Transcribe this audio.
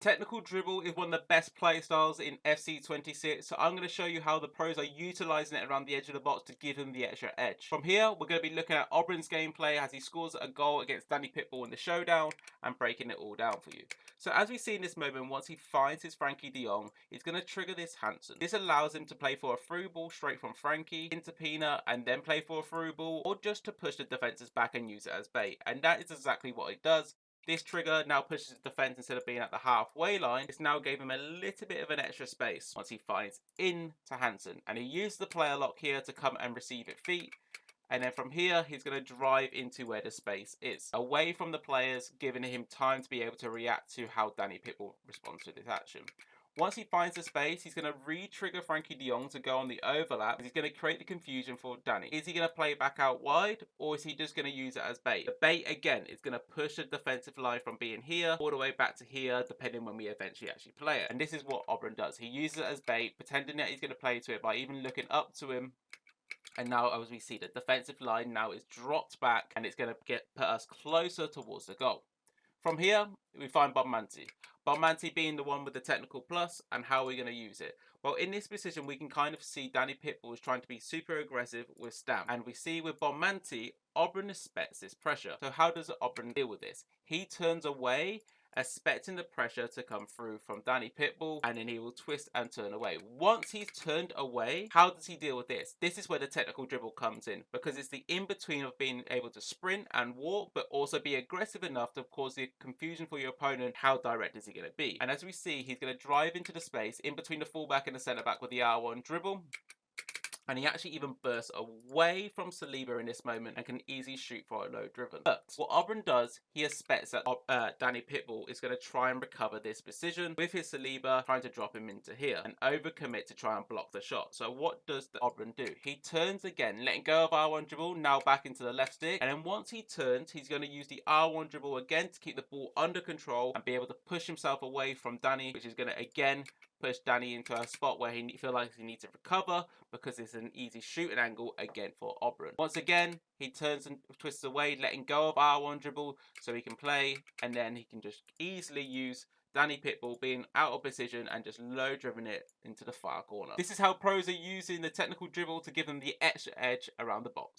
Technical dribble is one of the best play styles in FC26, so I'm going to show you how the pros are utilising it around the edge of the box to give them the extra edge. From here, we're going to be looking at Obran's gameplay as he scores a goal against Danny Pitbull in the showdown and breaking it all down for you. So as we see in this moment, once he finds his Frankie de Jong, he's going to trigger this Hansen. This allows him to play for a through ball straight from Frankie into Pina and then play for a through ball, or just to push the defences back and use it as bait. And that is exactly what he does. This trigger now pushes his defence instead of being at the halfway line. It's now gave him a little bit of an extra space once he finds into Hansen. And he used the player lock here to come and receive it feet. And then from here, he's going to drive into where the space is. Away from the players, giving him time to be able to react to how Danny Pitbull responds to this action. Once he finds the space, he's going to re-trigger Frankie de Jong to go on the overlap. He's going to create the confusion for Danny. Is he going to play back out wide, or is he just going to use it as bait? The bait, again, is going to push the defensive line from being here all the way back to here, depending when we eventually actually play it. And this is what Obran does. He uses it as bait, pretending that he's going to play to it by even looking up to him. And now, as we see, the defensive line now is dropped back, and it's going to put us closer towards the goal. From here, we find Bonmanti. Bonmanti being the one with the technical plus, and how are we going to use it? Well, in this position, we can kind of see Danny Pitbull is trying to be super aggressive with Stam. And we see with Bonmanti, Obran expects this pressure. So how does Obran deal with this? He turns away, expecting the pressure to come through from Danny Pitbull, and then he will twist and turn away. Once he's turned away, how does he deal with this? This is where the technical dribble comes in, because it's the in-between of being able to sprint and walk, but also be aggressive enough to cause the confusion for your opponent. How direct is he going to be? And as we see, he's going to drive into the space in between the fullback and the centre-back with the R1 dribble. And he actually even bursts away from Saliba in this moment and can easily shoot for a low driven. But what Obran does, he expects that Danny Pitbull is going to try and recover this precision with his Saliba trying to drop him into here and overcommit to try and block the shot. So what does the Obran do? He turns again, letting go of R1 dribble, now back into the left stick. And then once he turns, he's going to use the R1 dribble again to keep the ball under control and be able to push himself away from Danny, which is going to again push Danny into a spot where he feels like he needs to recover, because it's an easy shooting angle again for Obran. Once again, he turns and twists away, letting go of R1 dribble so he can play, and then he can just easily use Danny Pitbull being out of position and just low driven it into the far corner. This is how pros are using the technical dribble to give them the extra edge around the box.